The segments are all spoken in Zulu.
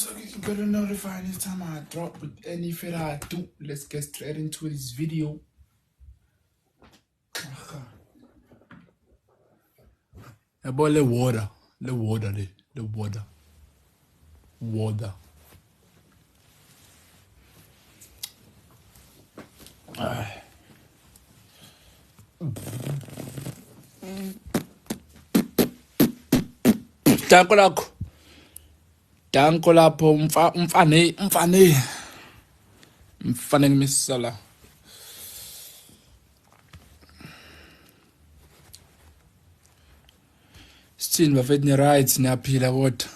So you can better notify anytime I drop with any fit I do. Let's get straight into this video. About the water. The water. Water. Danko lapho mfane ngimisala. Sithini bafethu ni right niyaphila kodwa.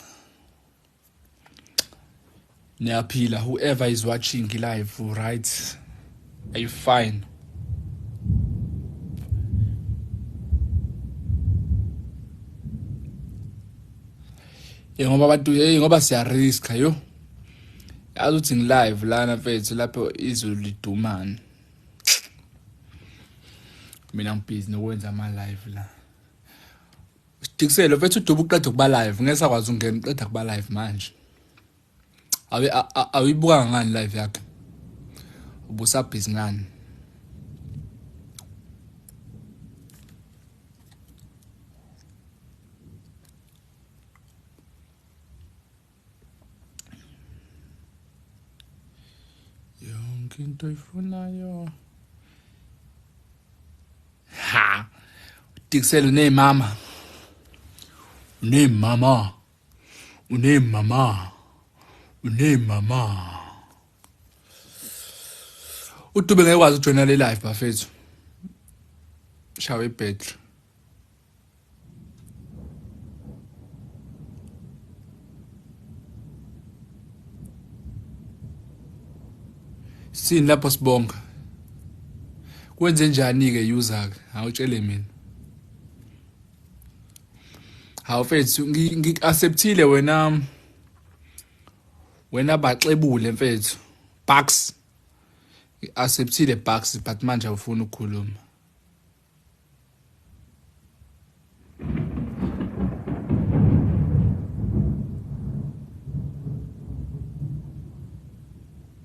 Niyaphila, whoever is watching live, right? Are you fine? Ngoba abantu ngoba siya risk yo. Yazi uthi ngi-live lana mfethu lapho izulu lidumana. Mina ngibhizi nokwenza ama-live la. Sidikiselo mfethu uduba uqeda ukuba live ngeke sakwazi ungena uqeda kuba live manje. Awibuka ngani live yakhe? Ubusabhizi ngani? Yonke into ifunayo. Ha. Udikiselo nemama. Unemama. Udube ngeke kwazi ujoina le live bafethu. Shawe battery. Sini lapho sibonga. Kwenze njani ke user ke? Awutshele mina. Hawu mfethu ngi-acceptile wena baxebule mfethu. Bucks. Ngi-acceptile Bucks but manje awufuni ukukhuluma.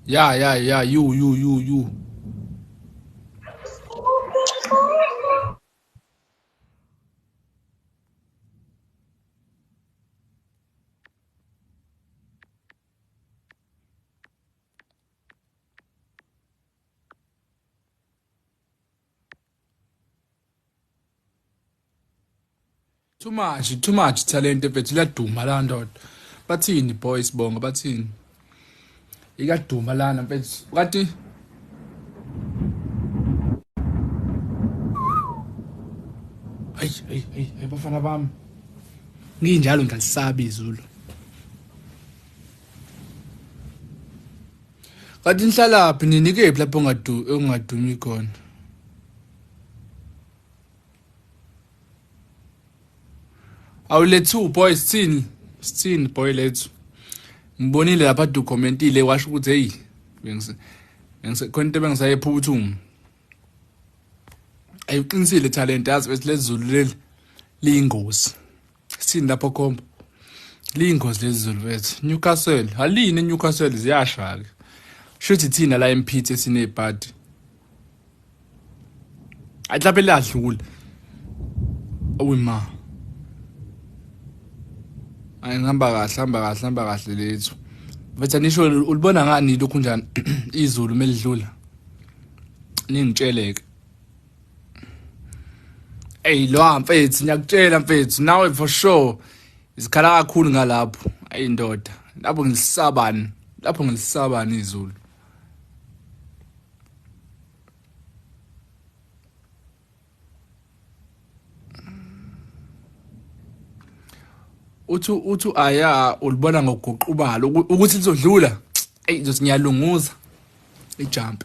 Yeah, you. Too much talent mfethu laduma la ndoda. Bathini boys bonga bathini? Ikaduma lana mfethu. Kanti Hey bafana bami. Nginjalo ngalisabi izulu. Kanti nihlala phi ninike lapho ongadumi khona? Awulethu boys sithini boy lethu. Ngibonile lapha documentile washo ukuthi hey ngise khona into bengisayephuthuma. Ayiqinisile talent yazi bese lezulu leli liyingozi. Sithini lapho khomba. Liyingozi lezulu wethu. Newcastle, haline Newcastle ziyasha ke. Shuthi thina la empithe sine party. Ayihlabe ladlula. Awima. Ayihamba kahle lethu. Bethu nisho ulibona ngani lokhu njani izulu melidlula. Ningitsheleke. Hey lo mfethu ngiyakutshela mfethu nawe for sure isikhala kakhulu ngalapho ayindoda lapho ngilisabani izulu. Uthu aya ulibona ngokuguqubala ukuthi lizodlula ngizothi ngiyalunguza ijump.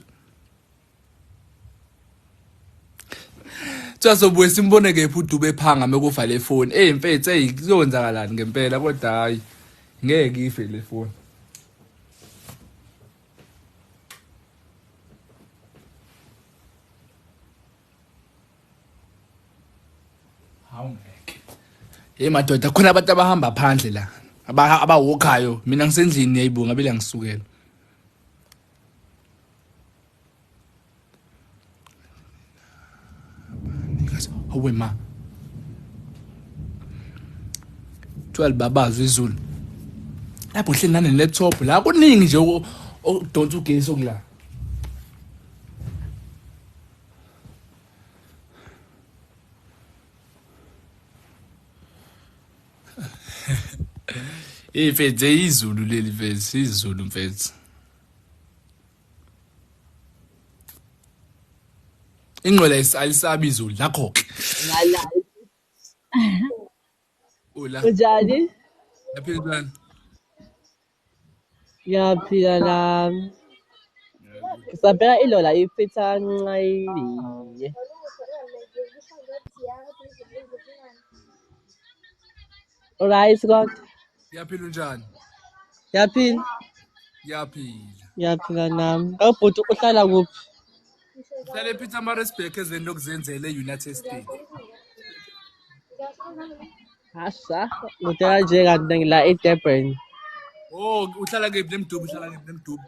Sazobuye simbone kephi uDube ephanga mekufa le phone. Mfethu kuzowenzakalani ngempela kodwa hayi ngeke ife le phone. Hawu ngeke. Madoda khona abantu abahamba phandle la. Abawokhayo mina ngisendlini yayibunga bela ngisukela. Hawe ma. 12 babazo izulu. Lapho hleli nane laptop la kuningi nje odonsa ugesi okula. Mfethu izulu leli mfethu izulu mfethu. Ingqola alisabi izulu lakho ke. Ngala. Ola. Unjani? Yaphezulu. Ngiyaphila nami. Ngisabheka ilola ifitha ncayile. Alright kodwa. Yaphila njani? Ngiyaphila. Yaphila. Ngiyaphila nami. Awubhuti uhlala kuphi? Uhlala ePietermaritzburg ezweni lokuzenzela eUnited States. Hasha, ngidela nje kanti ngila eDurban. Oh, uhlala kephi nemdubu uhlala kephi nemdubu?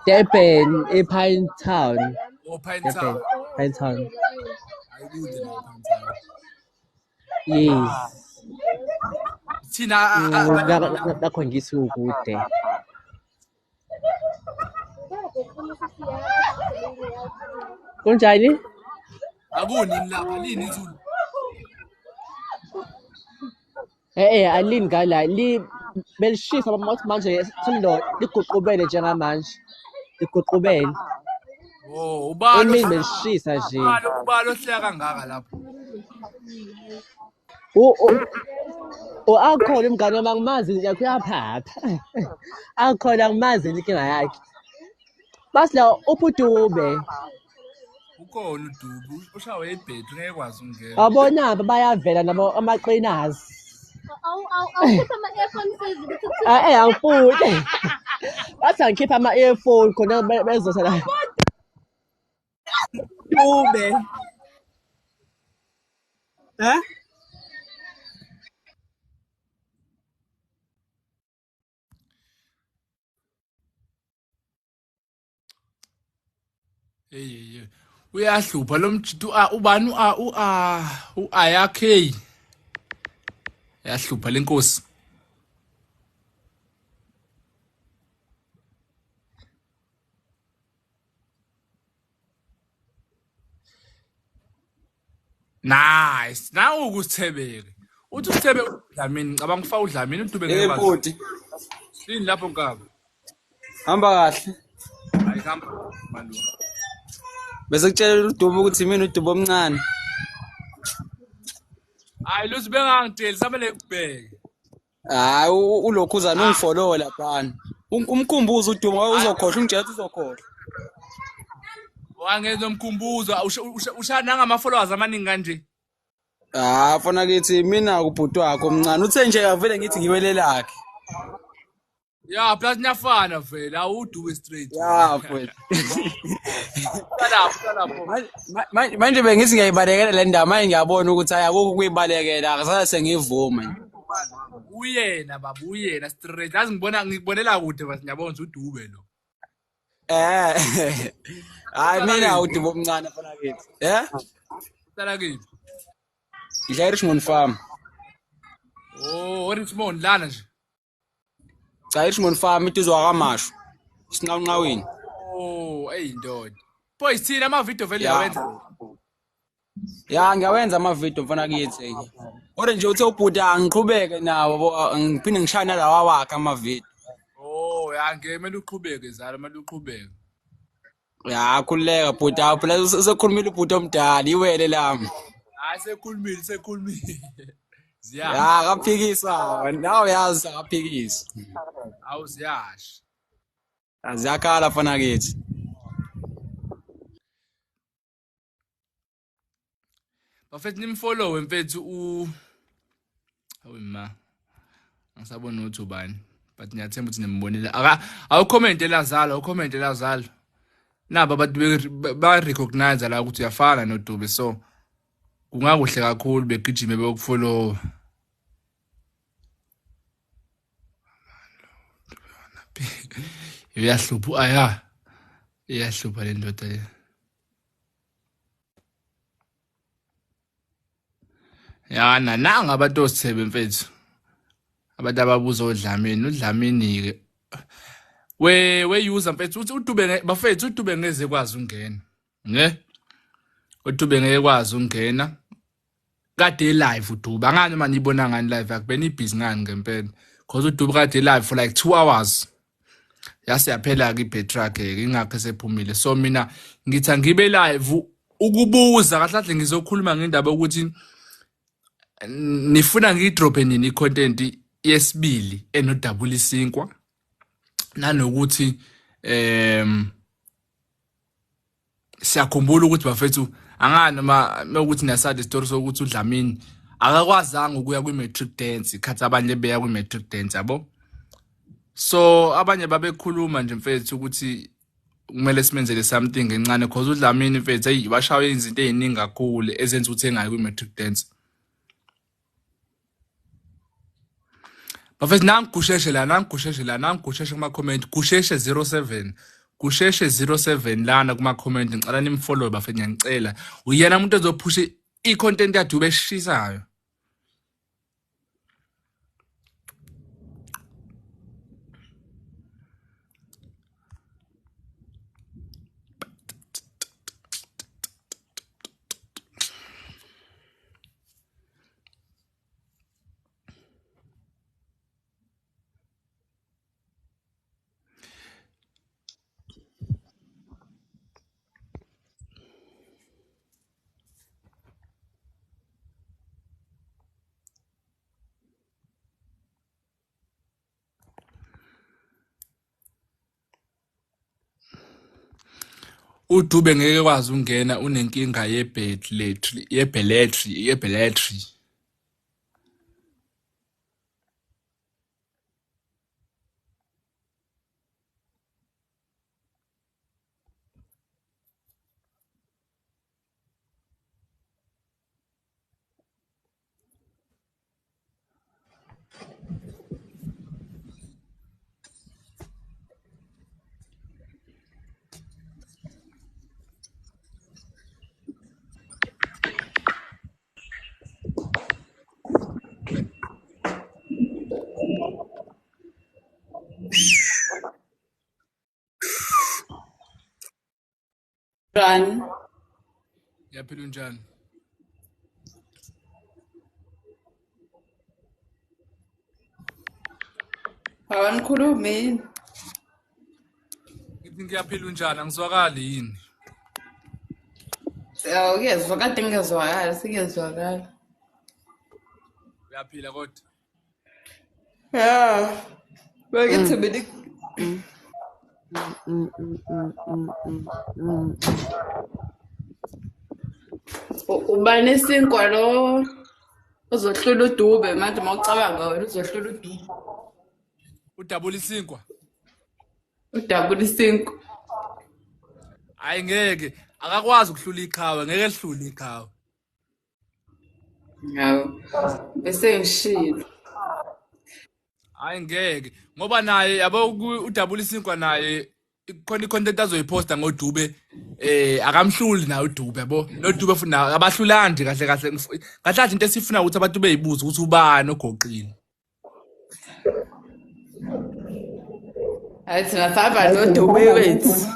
Durban, ePine Town. Oh, Pine Town. Pine Town. Ayikude la Pine Town. Yes. Thina Nakho ngisukude. Kunjani? akuni lapha lini izulu. Alini ngala li belishisa manje silo liguqubele njengamanje. Liguqubele. Oh, ubalo. Emini belishisa nje. Ubalo hleka kangaka lapho. Akhona umngane wami angimazi uyaphapha. Akhona angimazi inkinga yakhe. Basi la uPudube. Ukhona udubu ushawe ibhedu ngeke kwazi ungena. Abona bayavela nabo amaqinazi. Awukhipha ama-earphone phezulu. Angifuni. Bathi angikhipha ama-earphone khona bezosala. Ube. Hey. Uyahlupha lo mjitu ubani uAyakhe. Yahlupha lenkosi. Nice. Nawu kusithebeke. Uthi usithebeke uDlamini ngicabanga ufaka uDlamini uDube ngeke kwazi. Ebhuti. Yini lapho nkaba? Hamba kahle. Hayi hamba malume. Bese kutshela uDubo ukuthi mina uDubo omncane. Hayi lo sibengangideli samele kubheke. Hayi ulokhuzana ungifollow laphana. Umkhumbuzo uDubo ngoba uzokhohlwa ungitshela uzokhohlwa. Wangenza umkhumbuzo ushaya nanga followers amaningi kanje. Fona kithi mina kubhuti wakho omncane uthe nje avele ngithi ngiwele lakhe. Ya plus nyafana vela awuDube straight. Ya mfowethu. Lapho. Manje bengithi ngiyayibalekela le ndaba manje ngiyabona ukuthi ayakho kuyibalekela akasala sengivuma. Uyena baba uyena straight. Yazi ngibonela kude basi ngiyabona uDube lo. Hayi mina uDubo omncane fona kithi. Uhlala kephi? Ngidla Richmond Farm. Oh, Richmond lana nje. Cha Richmond Farm ituzwa kaMashu. Sinqanqaweni. Oh, eyindoda. Boys thina ama video vele yawenza. Ya ngiyawenza ama video mfana kithi. Kodwa nje uthe ubhuti angiqhubeke nawo ngiphinde ngishaya lawa wakhe ama video. Oh, ya ngemela uqhubeke zalo, manje uqhubeke. Ya khuleka bhuti phela usekhulumile ubhuti omdala iwele lami. Hayi sekhulumile. Ziya. Ya kaphikisa nawe yazi akaphikisa. Awu ziyasha. Aziyakhala fana kithi. Bafethu nimfollow mfethu Hawe ma. Angisabona ukuthi ubani. But ngiyathemba ukuthi nimbonile. Awucomment elazalo. Naba abantu ba recognize la ukuthi uyafana noDube so kungakuhle kakhulu begijime beyokufollow. Iyahlupha aya. Iyahlupha le ndoda le. Ya nanga abantu osithebe mfethu. Abantu ababuza uDlamini ke. We user mfethu uthi uDube bafethu uDube ngeze kwazi ungena. Ne? uDube ngeke kwazi ungena. Kade live uDube angani manje ibona ngani live akubeni ibhizi ngani ngempela. Because uDube kade live for like 2 hours. Yase yaphela ke ibattery yakhe ingakho sephumile. So mina ngithi angibe live ukubuza kahle kahle ngizokhuluma ngendaba ukuthi nifuna ngidrope nini icontent yesibili enodouble isinkwa nanokuthi siyakhumbula ukuthi bafethu angani noma ukuthi nasade story sokuthi uDlamini akakwazanga ukuya kwi-matric dance khathi abanye beya kwi-matric dance yabo. So abanye babekhuluma nje mfethu ukuthi kumele simenzele something encane because uDlamini mfethu hey bashawe izinto eziningi kakhulu ezenza ukuthi engayi kwi-matric dance. Bafethu nangigusheshe kuma comment gusheshe 07 gusheshe 07 lana kuma comment ngicela nimfollow bafethu ngiyacela uyena umuntu ezophusha icontent yaDube eshisayo. uDube ngeke kwazi ungena unenkinga yebelletri. Run. Yaphila unjani? Awanikhulumi. Ngithi ngiyaphila unjani angizwakali yini? Uyezwa kade ngezwakala singezwakala. Uyaphila kodwa? Yeah. Bakithi mina ubani isinkwa lo uzohlula uDube manje mawucabanga wena uzohlula uDube. Udabula isinkwa? Udabula isinkwa. Hayi ngeke akakwazi ukuhlula iqhawe ngeke lihlule iqhawe. Hawu. Bese ngishilo. Hayi ngeke ngoba naye yabo udabula isinkwa naye khona icontent azoyiposta ngoDube akamhluli naye uDube yabo noDube futhi abahlulandi kahle kahle into esifuna ukuthi abantu beyibuza ukuthi ubani ogoqile. Hayi thina sahamba noDube wethu.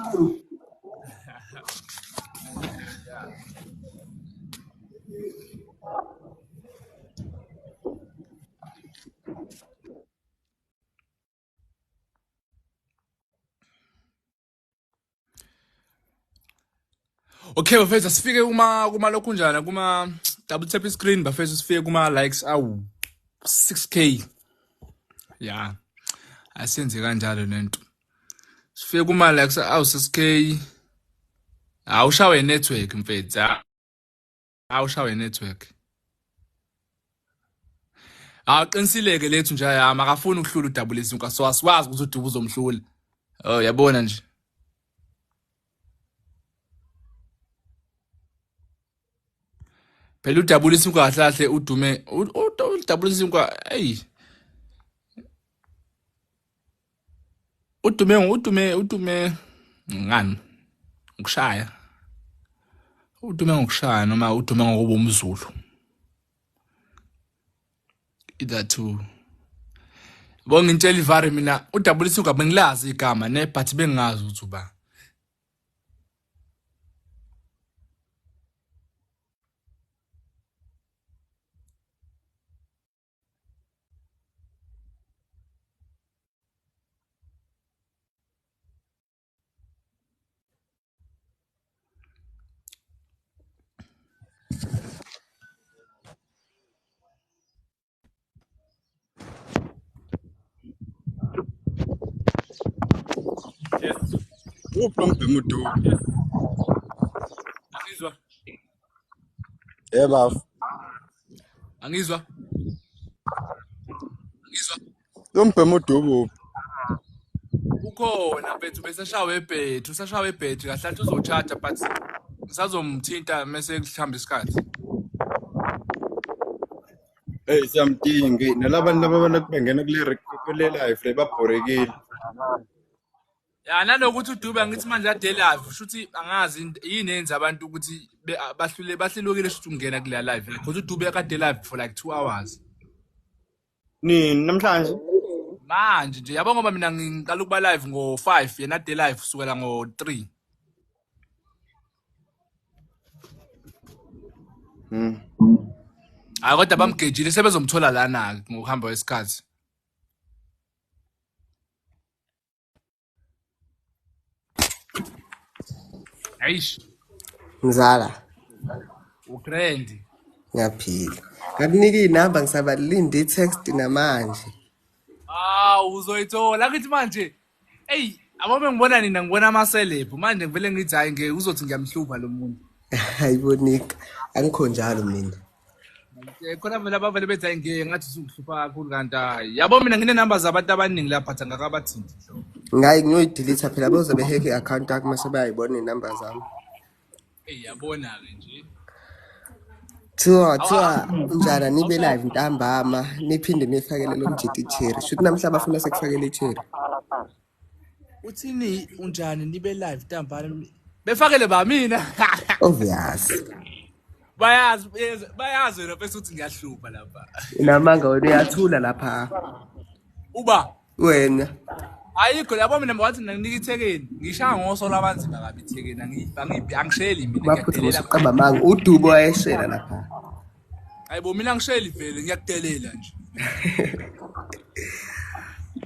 Okay bafethu sifike kuma lokhu njana kuma double tap screen bafethu sifike kuma likes awu 6k. Yeah. Asenze kanjalo lento. Sifike kuma likes awu 6k. Awushawe network mfethu. Awushawe network. Aqinisile lethu nje yama akafuni ukuhlula udouble isinkwa so asiwazi ukuthi uDube uzomhlula. Oh yabona nje. Phela udabula isinkwa kahle udume udabula isinkwa hey udume ngani ukushaya udume ngokushaya noma udume ngokuba umZulu either two bonke intshela ivari mina udabula isinkwa bengilazi igama ne but bengazi ukuthi uba Ubhemu do. angizwa Baf. angizwa Ubhemu do. ukhona bethu besashawe ebhethu usashawe ebhethu kahle uzocharge but ngisazomthinta mase kuhamba isikhathi Hey siyamdinga nalabantu laba bangena kule live le babhorekile. ya nanokuthi uDube ngithi manje ade live shuthi angazi yini yenza abantu ukuthi bahlelukile shuthi ungena kule live because uDube kade live for like 2 hours Nini namhlanje? manje nje yabo ngoba mina ngiqala ukuba live ngo5 yena ade live kusukela ngo3 kodwa bamgejile sebezomthola lana ngokuhamba kwesikhathi Aish Mzala, ugrand ngiyaphila. Ngakunika inamba ngisabalinde i-text namanje. uzoyithola kithi manje hey abo ngibona nina ngibona ama celeb manje ngivele ngithi hayi ngeke uzothi ngiyamhlupa lo muntu Hayibonika, angikho njalo mina. khona vele abavele bethi hayi ngeke ngathi usukuhlupha kakhulu kanti hayi yabo mina ngine number zabantu abaningi lapha phatha ngakabathinti hlo Ngayi ngiyoyidelete phela boze beheke i-account yakho mase bayayibona inamba zami. yabona ke nje Thiwa njana nibe live ntambama niphinde nifakele lo mjiti cherry. Shuthi namhla bafuna sekufakele i-cherry. uthini unjani nibe live ntambama befakele ba mina Obvious. bayazi wena bese uthi ngiyahlupa lapha Inamanga wena uyathula lapha. uba Wena. ayikho yabo mina bathi nginika ithekeni ngishaya ngoso labanzima kabi ithekeni angisheli mina Baphuthi ngiyadelela ngosuqaba manga uDubo wayeshela lapha. hayibo mina ngisheli vele ngiyakudelela nje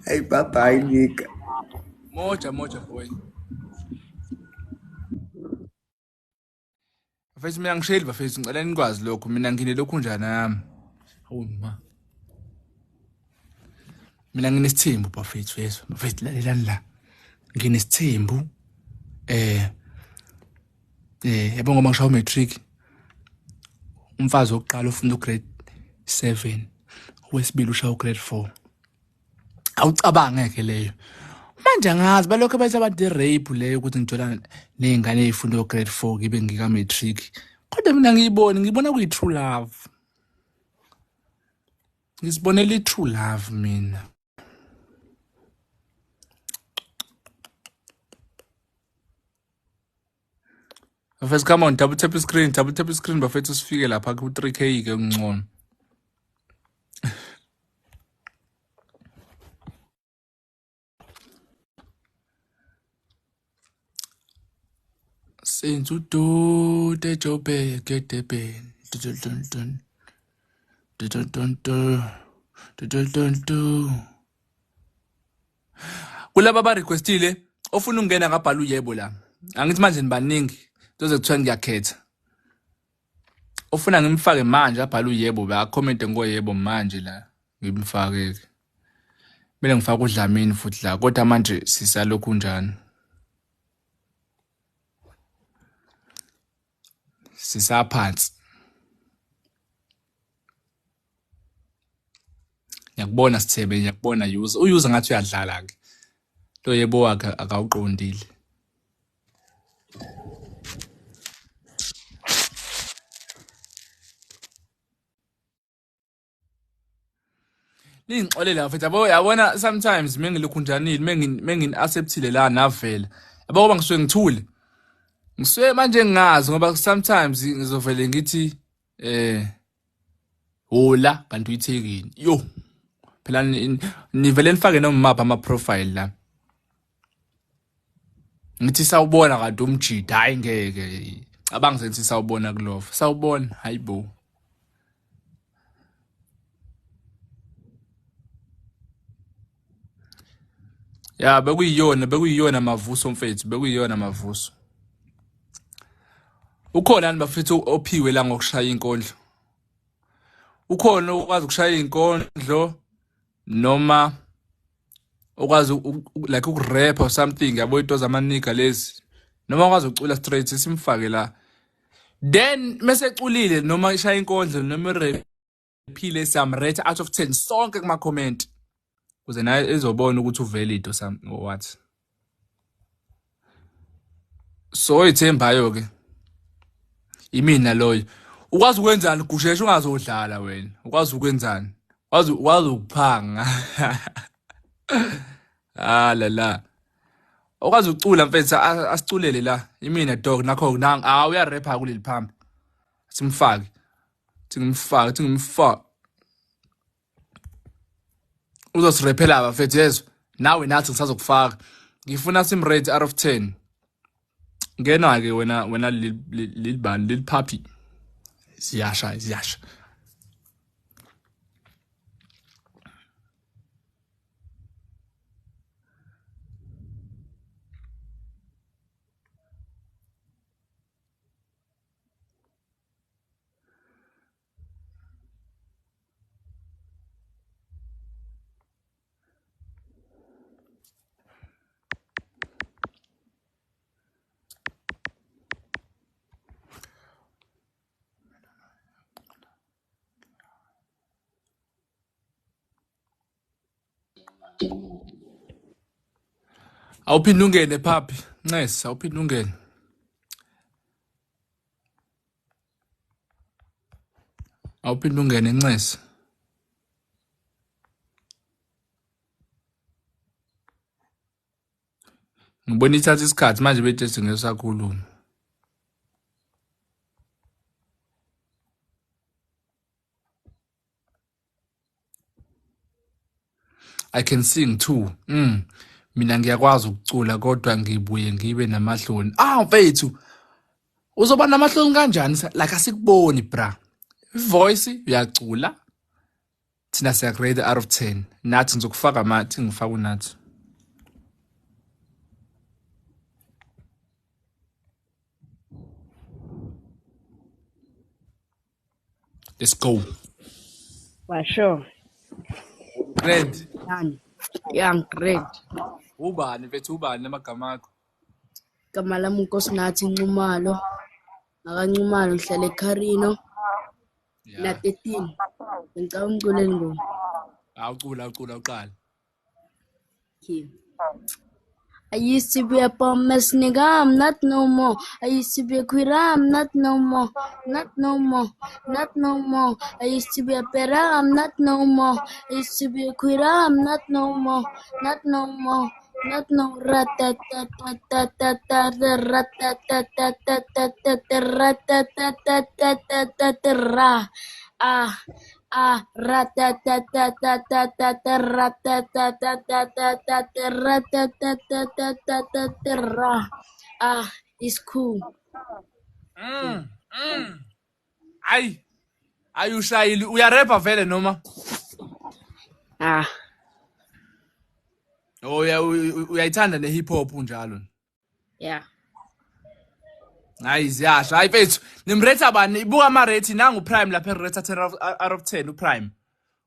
Hey bye Nika. moja boy bafethu mina ngisheli bafethu ngicela nikwazi lokho mina ngine lokhu njana yami hawu ma mina nginesithembu bafethu yeso bafethu lalelani la nginesithembu yabo ngoma ngishaya matric umfazi wokuqala ufunda ugrade 7 wesibili ushaya ugrade 4 awucabange ke leyo manje angazi balokho bathi abantu rape leyo ukuthi ngithola nezingane ezifunda ugrade 4 ngibe ngika matric kodwa mina ngibona kuyi true love ngisibonela i true love mina Bafethu come on double tap the screen bafethu sifike lapha ku 3k ke ngcono Since do the job get the pen kulaba ba requestile ofuna ungena ngabhala uyebo la angithi manje nibaningi doze kuthiwa ngiyakhetha ofuna ngimfake manje abhala uyebo ba comment ngoyebo manje la ngimfake kumele ngifake uDlamini futhi la kodwa manje sisalokhu njani sisaphansi ngiyakubona Sithebe ngiyakubona user ngathi uyadlala ke lo yebo wakhe akawuqondile lingixolele mfethu yabona sometimes mengilokhu njanile mengin acceptile la navela yabo ngoba ngisuke ngithule ngisuke manje ngingazi ngoba sometimes ngizovele ngithi hola kanti uyithekini yo phela nivele nifake noma map ama profile la ngithi sawubona kanti umjida hayi ngeke abangisenthi sawubona kulova sawubona hayibo ya bekuyiyona mavuso mfethu bekuyiyona mavuso ukhona nani bafethu ophiwe la ngokushaya inkondlo ukhona ukwazi ukushaya inkondlo noma ukwazi like ukurap or something yabo into zamaniga lezi noma ukwazi ucula straight simfake la then mase eculile noma ishaya inkondlo noma rephile samrate out of 10 sonke kuma comment kuze naye ezobona ukuthi uvalid or something or what so ithembayo ke imina loyo ukwazi ukwenzani kusheshe ungazodlala wena ukwazi ukwenzani wazi ukuphanga la ukwazi ucula mfethu asiculele la imina dog nakho nang uyarapha kuleli phambi simfake ngimfaka uzosirepela bafethu yezo nawe nathi ngisazokufaka ngifuna simrate out of 10 ngena ke wena lil puppy siyasha awuphinde ungene papi Ncesi awuphinde ungene Ncesi ngibona ithatha isikhathi manje bethe ngesakhuluma I can sing too mina ngiyakwazi ukucula kodwa ngibuye ngibe namahloni mfethu uzoba namahloni kanjani like asikuboni bra voice uyacula thina siya grade out of 10 nathi ngizokufaka amathi ngifaka unathi let's go Washo. Red Yani. Young Red. ubani mfethu ubani amagama akho Igama lami uNkosinathi Ncumalo. Akancumalo ngihlala eKharino. Na 13. Ngicela umculeli ngoma. ucula uqala Okay. I used to be a promise nigga, I'm not no more. I used to be a quitter, I'm not no more. Not no more. I used to be a better, I'm not no more. I used to be a quitter, I'm not no more. Not no. Rat it's cool. ayushayili uyarapha vele noma uyayithanda ne hip hop njalo Yeah. hayi ziyasha hayi mfethu nimrate bani ibuka ama rate nangu prime lapha erate 10 out of 10 uprime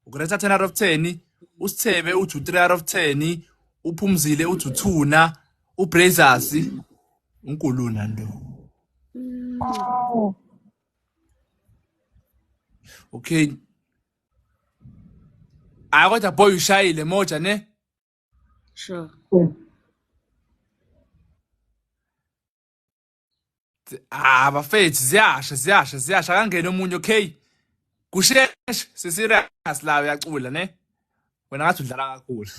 ukurate 10 out of 10 usithebe uthi 3 out of 10 uphumzile uthi 2 na ubrazers unkuluna ndo okay kodwa boy ushayile moja ne Sure. bafethu ziyasha kangena omunye okay kusheshe siserious la uyacula ne wena ngathi udlala kakhulu.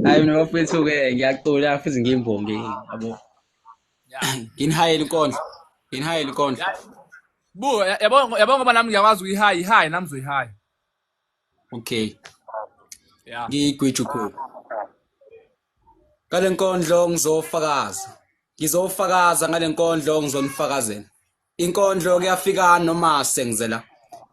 Hayi mina bafethu-ke ngiyacula futhi ngiyimbongi yabo. Nginihayela inkondlo. Nginihayela inkondlo. Bu, yabo ngoba nami ngiyakwazi uyihayi nami uzoyihayi. Okay. Yeah. Ngigwiju khulu. Ngale nkondlo ngizofakaza ngale nkondlo ngizonifakazela. Inkondlo kuyafika noma sengizela.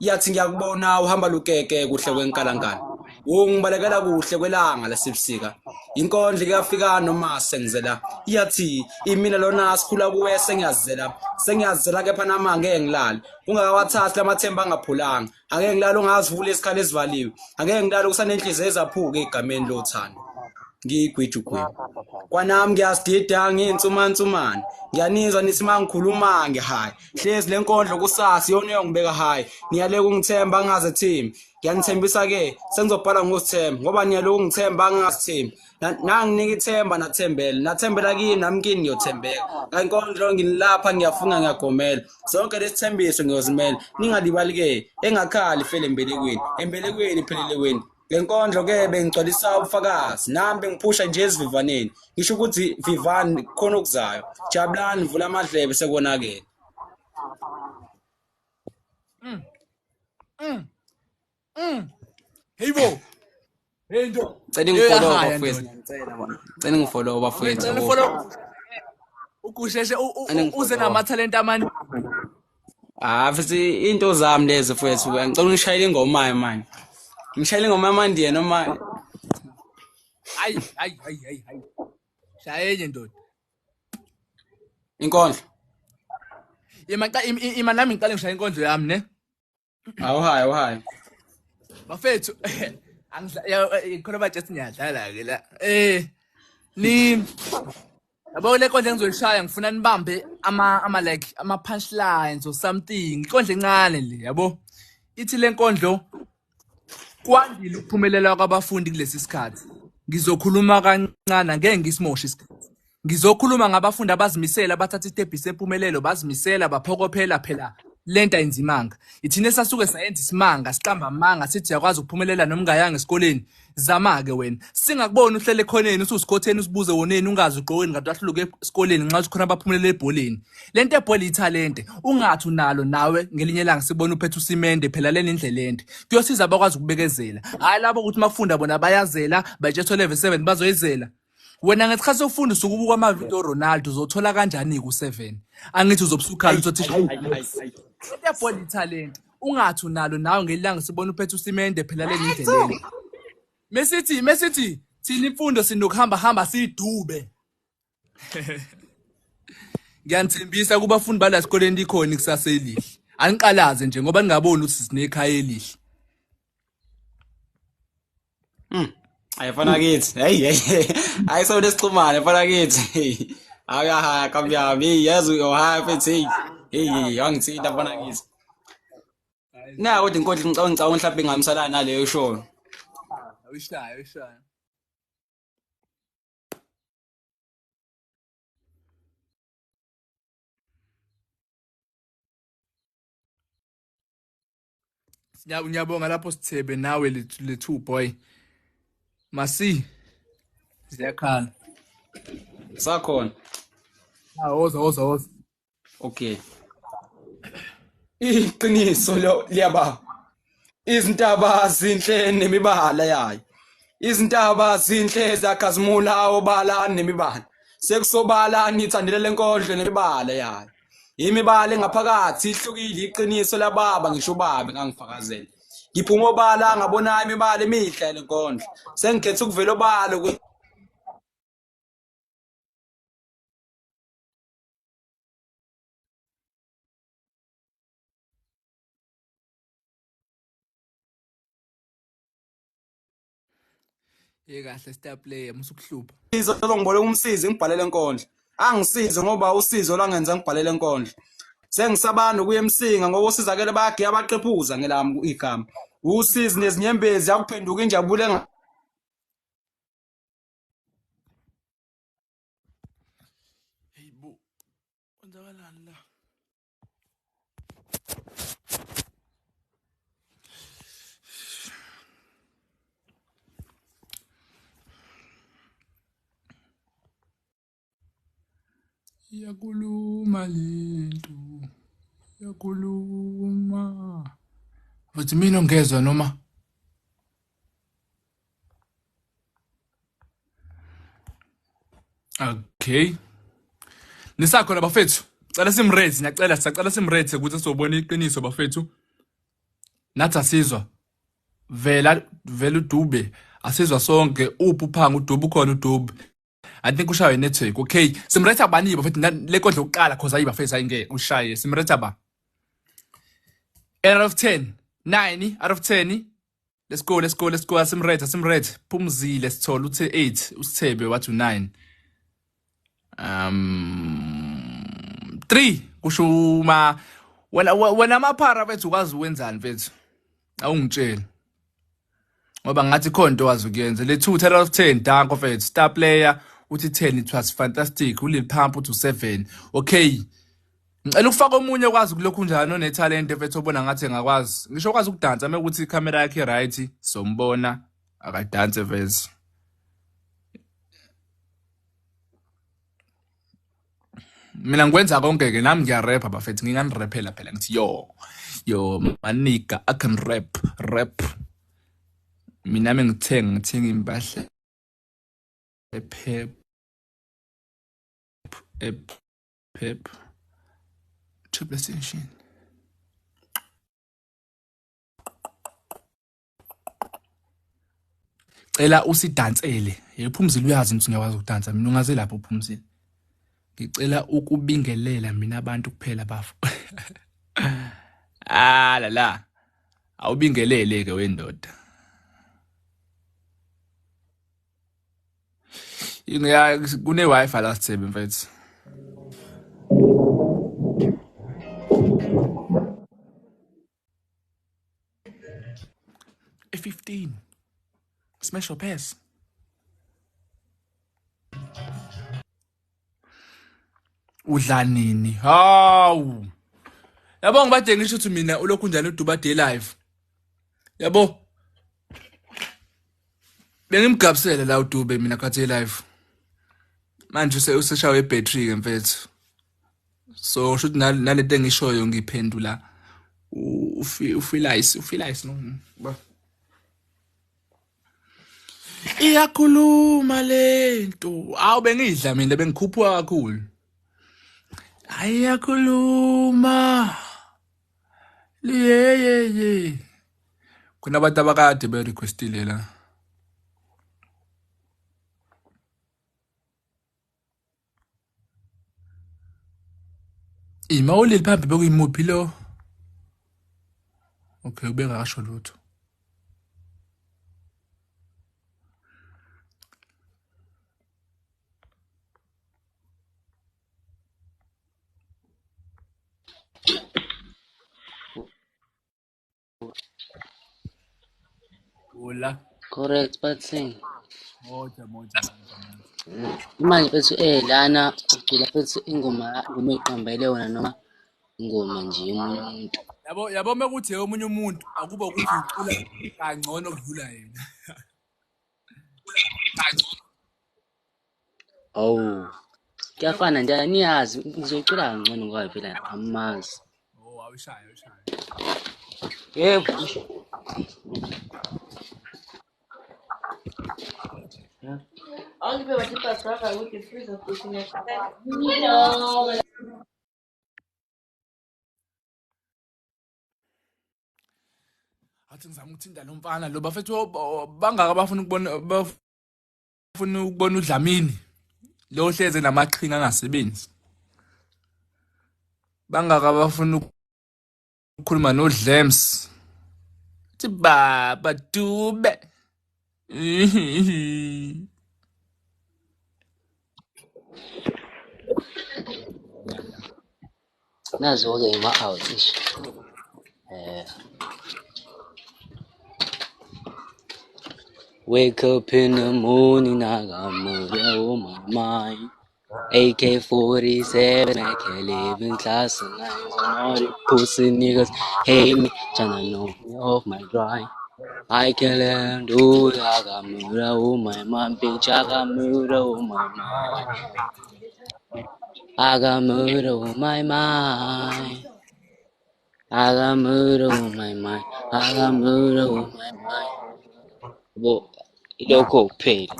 Yathi ngiyakubona uhamba lukeke kuhle kwenkalankala. Ungibalekela kuhle kwelanga lasebusika. Inkondlo kuyafika noma sengizela. Yathi imina lona sikhula kuwe sengiyazela kepha nama angeke ngilale. Ungakawathathi lamathemba angaphulanga. Angeke ngilale ungazivula isikhala ezivaliwe. Angeke ngilale kusanenhliziyo ezaphuka egameni lothando. Ngigwiju khulu. Kwanami ngiyasidida ngiyinsumansumane. Ngiyanizwa nithi mangikhuluma ngehayi. Hlezi lenkondlo kusasa yona yongibeka hayi. Niyale ungithemba ngaze thimi. Ngiyanithembisa ke sengizobhala ngosithemba ngoba niyale ungithemba ngazithembi. Nanginika ithemba nathembela kini nami kini ngiyothembeka. Kankondlo nginilapha ngiyafunga ngiyagomela. Sonke lesithembiso ngiyozimela. Ningalibali ke engakhali fele embelekweni phelele weni. Lenkondlo ke bengigcwalisa ubufakazi nami bengiphusha nje ezivivaneni. Ngisho ukuthi vivani khona okuzayo. Jabulani vula amadlebe sekonakele. Hey bo. Hey ndo. Cela ngifollow bafethu. Ngicela bona. Cela ngifollow bafethu. Ukusheshe uze namathalente amani. Futhi into zami lezi mfethu ngicela ungishayele ingoma manje. Ngishayele ingoma yamandiye noma Hayi. Shayenye ndoda. inkondlo. Ima nami ngiqale ngishaya inkondlo yami ne. Awuhayi. Bafethu khona bajethi ngiyadlala ke la. Ni yabo le nkondlo engizoyishaya ngifuna nibambe ama like ama punchlines or something. Inkondlo encane le yabo. Ithi le nkondlo kwandile ukuphumelela kwabafundi kulesi sikhathi. Ngizokhuluma kancane ngeke ngisimoshe isikhathi. Ngizokhuluma ngabafundi abazimisela abathatha istep sempumelelo bazimisela baphokophela phela lento ayinzimanga. Ithine sasuke sayenza isimanga siqamba amanga sithi yakwazi ukuphumelela noma ungayanga esikoleni. Zama ke wena. Singakubona uhlele khoneni ususikhotheni usibuze woneni ungazi uqoweni ngathi wahluluke esikoleni nxa ukhona abaphumelele ebholeni. Lento ebhola ithalente ungathi unalo nawe ngelinye ilanga sibona uphethe usimende phela leni indlela ende. Kuyosiza abakwazi ukubekezela. Hayi labo ukuthi makufunda bona bayazela bajetho level 7 bazoyizela. Wena ngesikhathi sokufunda usukubuka amavideo Ronaldo uzothola kanjani ku7. Angithi uzobusukhala uzothi lento ebhola ithalente ungathi unalo nawe ngelilanga sibona uphethe usimende phela leni indlela. Mesithi thina imfundo sinokuhamba sidube. Ngiyanithembisa kubafundi bala esikoleni likhona ikusasa elihle. Aniqalaze nje ngoba ningaboni ukuthi sinekhaya elihle. Ayifana kithi. Ayiso lesixhumane fana kithi. Awuyaha kamyabi yazi uyohaya mfethu. Angithinta fana kithi. Na kodwa inkondlo ngicabanga mhlawumbe ngihambisana naleyo show. Awishaya. Ngiyabonga lapho Sithebe nawe le two boy. Masi. Ziyakhala. Sakhona. Woza. Okay. Iqiniso liyaba. Izintaba zinhle nemibala yayo. Izintaba zinhle zakhazimula obala nemibala. Sekusobala ngithandile lenkondlo nemibala yayo. Imibala engaphakathi ihlukile iqiniso lababa ngisho babe ngangifakazela. Ngiphuma obala ngabona imibala emihle lenkondlo. Sengikhetha ukuvela obala Kahle star player musukuhlupha. Izolo ngibole umsizi ngibhalele enkondlo. Angisize ngoba usizo lwangenza ngibhalele enkondlo. Sengisabana ukuya emsinga ngoba usizakele bayagiya abaqephuza ngelami igama. Usizi nezinyembezi yakuphenduka injabulo Hey bo. Kwenzakalani la? Iyakuluma lento. Iyakuluma. Futhi mina ongezwa noma? Okay. Nisakhona bafethu. Cela simrate, sicela simrate ukuthi sizobona iqiniso bafethu. Nathi asizwa. Vela uDube. Asizwa sonke uphanga uDube ukhona uDube. I think ushaye network. Okay. Simrate abani bafethu le kodla ukuqala cause ayiba face ayingeke ushaye. Simrate ba. 8 out of 10. 9 out of 10. Let's go. Simrate. Phumzile sithola uthe 8, usithebe wathi 9. 3 kushuma wena amaphara bethu ukwazi uwenzani mfethu awungitshela ngoba ngathi khona into wazi ukuyenza le 2 out of 10 danko mfethu star player uthi 10 it was fantastic ulil pump uthi 7 okay ngicela ukufaka omunye okwazi kulokhu njalo onetalent mfethu obona ngathi engakwazi ngisho ukwazi ukudansa mekuthi icamera yakhe right sombona akadanse mfethu mina ngikwenza konke ke nami ngiyarappa bafethu nginganiraphela phela ngithi yo manika I can rap mina ngithenga impahla pep triple extension cela usidansele yephumzile uyazi ukuthi ngiyakwazi ukudansa mina ungaze lapho uphumzile ngicela ukubingelela mina abantu kuphela bafu la awubingelele ke wendoda kune wifi la sithebe mfethu A15 smash or pass udla nini hawu yabo ngibade ngisho ukuthi mina ulokhu njalo uDuba Day live yabo bengimgabisela la uDube mina khathe live manje useshawe ibattery ke mfethu so should nalento engishoyo ngiphendula ufilize no ba iyakhuluma lento awu bengidla mina bengikhuphuka kakhulu ayakhuluma ye kunabantu abakade be requestile la imawulile phambi bekuyimuphi lo okay ubeka kasho lutho Hola. Correct, but sing. Moja. Manje bethu lana ucula bethu ingoma eqambele wona noma ingoma nje yomunye umuntu. Yabo mekuthi omunye umuntu akuba ukuthi ucula kangcono kudlula yena. Oh. Kuyafana nje niyazi ngizocula kangcono ngoba phela amazi. Oh awushaya. Yebo. Only be what you pass over with the freezer pushing it. Athi ngizama ukuthinta lo mfana lo bafethu bangaka bafuna ukubona uDlamini lo hleze namaqhinga angasebenzi bangaka bafuna ukukhuluma noDlems thi baba Dube nazo-ke ima-out ish wake up in the morning, I got murder on my mind. AK-47, I can't live in class and I all the pussy niggas hate me, tryna know me off my grind. I can't let them do it, I got murder on my mind, bitch, I got murder on my mind. I got murder on my mind. I got murder on my mind. I got murder on my mind. Bo, ilokho kuphela.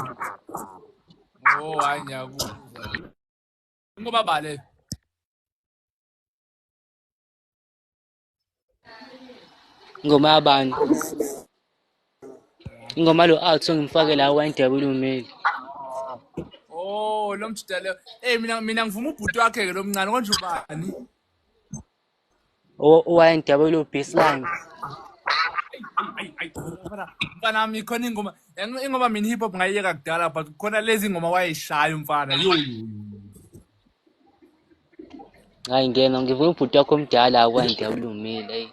Oh hayi ngiyakuzwa. Ngoba bale. Ingoma yabani? Ingoma lo out ngimfake la YNW Meli. Oh lo mjida le. Mina ngivuma ubhuti wakhe ke lo mncane konje ubani? YNW baseline. Ayi. Mfana wami khona ingoma mina hip hop ngayiyeka kudala but khona lezi ngoma wayishaya umfana. Yo. Hayi ngena ngivuma ubhuti wakho omdala YNW Meli. Hey.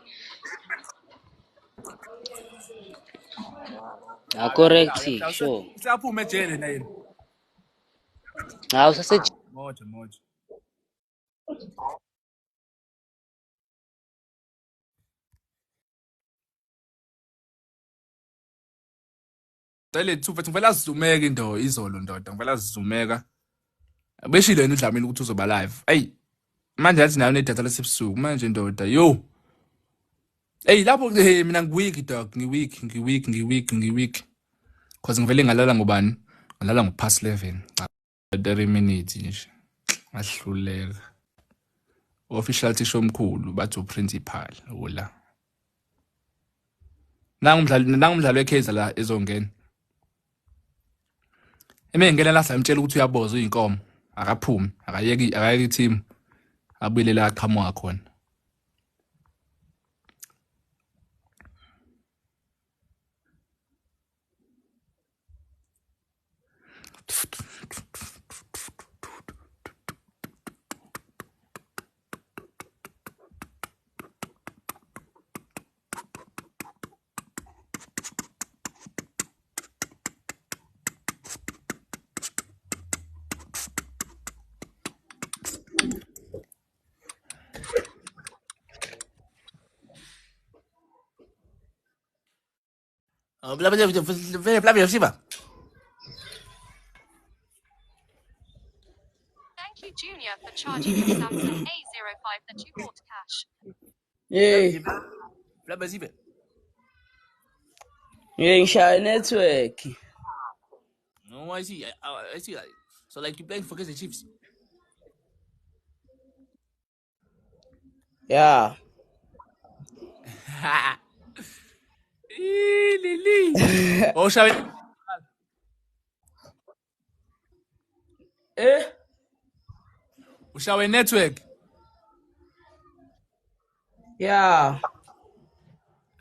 Correct, sure. Usaphuma ejele na yini? Hawu sase Moja. Cele thu mfethu ngivela sizumeka izolo ndoda ngivela sizumeka. Beshilo yena uDlamini ukuthi uzoba live. Ey manje yathi nayo nedatha lesebusuku manje ndoda yo. Ey lapho mina ngiweak dog ngiweak. Cause ngivele ngalala ngobani? Ngalala ngopast 11. 30 minutes nje. Ngahluleka. Official tisho omkhulu bathi uprincipal ola. Nangumdlalo weKaizer la ezongena. Ngena la samtshela ukuthi uyaboza uyinkomo, akaphumi, akayeki team. Abuyelela aqhamuka khona. Bla siba. Thank you, Junior, for charging the Samsung A05 that you bought cash. Hey, Bla siba. ngishaya network. No, I see. So like you playing for Kaizer Chiefs? Yeah. Lili. Oh, shall we? Ushawe network. Yeah.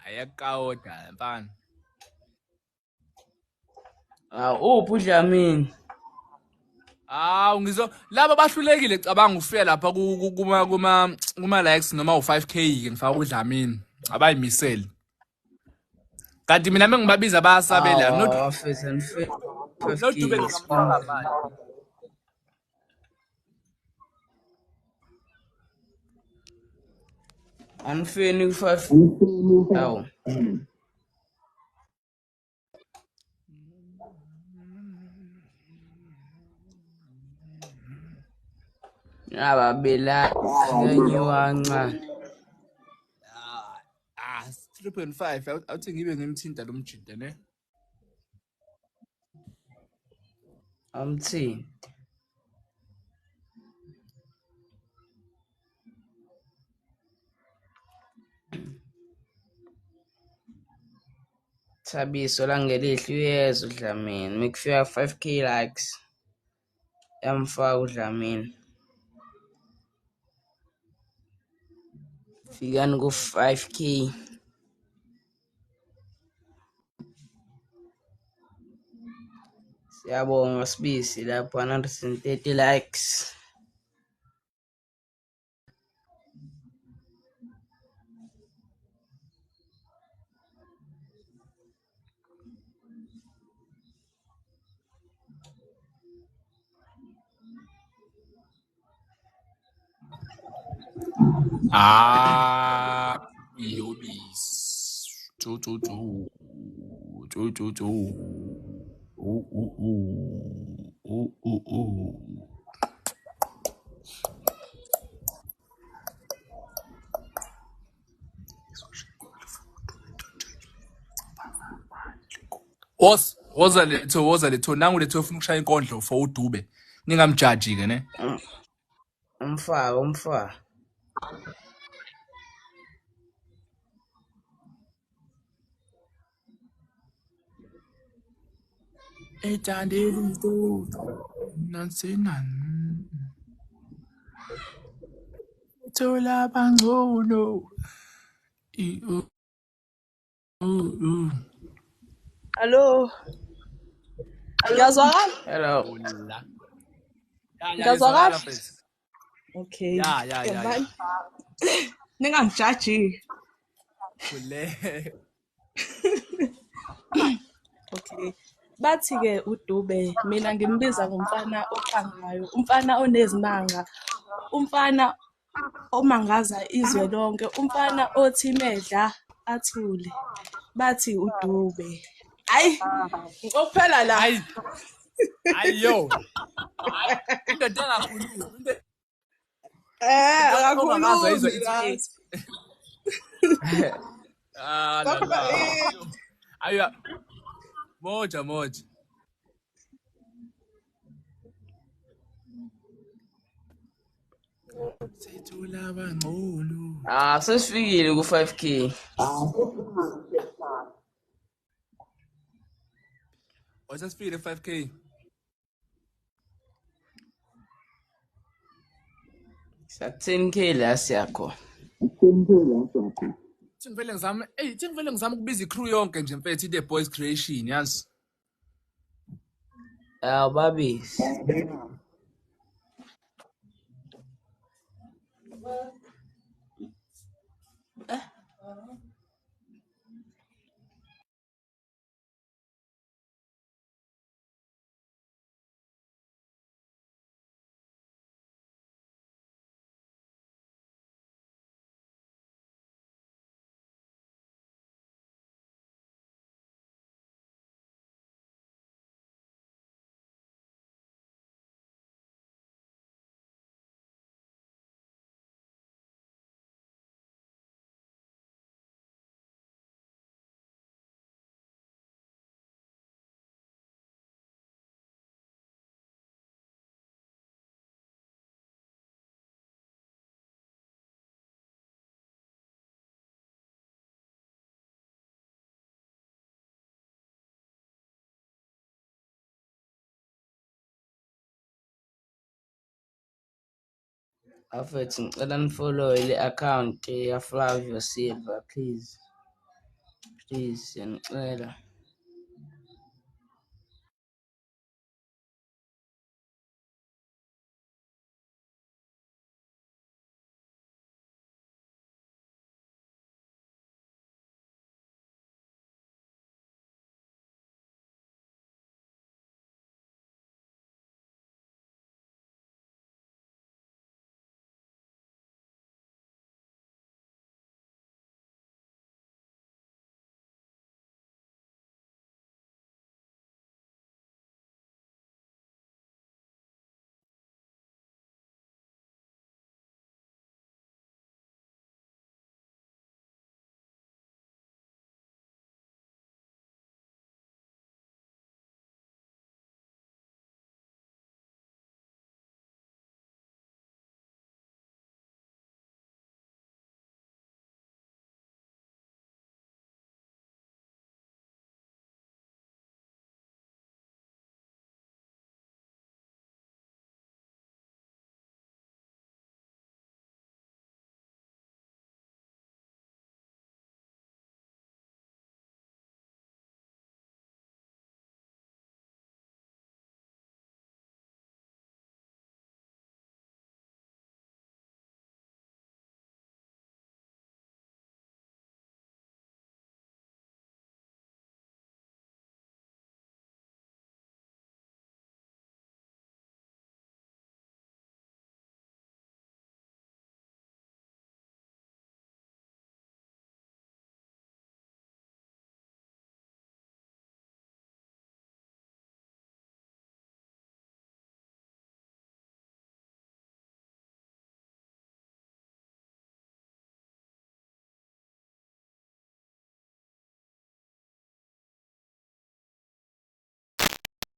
Ayakawuda mfana. Uphi uDlamini? Ngizo laba bahlulekile cabanga ufika lapha kuma likes noma u5k ke ngifaka uDlamini. Abayimiseli. Kanti mina mengibabiza bayasabela not Dube ngamfaka manje. Anifeni u5. Awu. Ababela ngiwancane. 3.5 awuthi ngibe ngimthinta lo mjida ne. Amthini. Thabiso langelihlo uyeza uDlamini. Mikufika 5k likes. Yamfaka uDlamini. Fikani ku 5k. Siyabonga sibisi lapho 130 likes. Yobis. Chu. Ooh. woza letho nangu letho ufuna ukushaya inkondlo for uDube. Ningamjaji ke ne. Umfaka. Ethandeli to nansinan. Thola bangcono. Hello. Ngiyazwakala? Hello. Hola. Ngiyazwakala? Mfethu. Okay. Ya. Ningangijaji. Kule. Okay. Bathi-ke uDube, mina ngimbiza ngomfana oqangayo, umfana onezimanga, umfana omangaza izwe lonke, umfana othi medla athule. Bathi uDube. Hayi, ngokuphela la. Ayo. Indoda engakhulumi. Akakhulumi la. Ayo. Moja. Sethula bangcono. Sesifikile ku-5K. Wasesifikile 5K. Sa-10K la siyakho. Ngivele ngizama ukubiza icrew yonke nje mfethu The Boys Creation yazi. Babisi. Afethu ngicela nifollow ile account ya Flavio Silva please. Ngicela.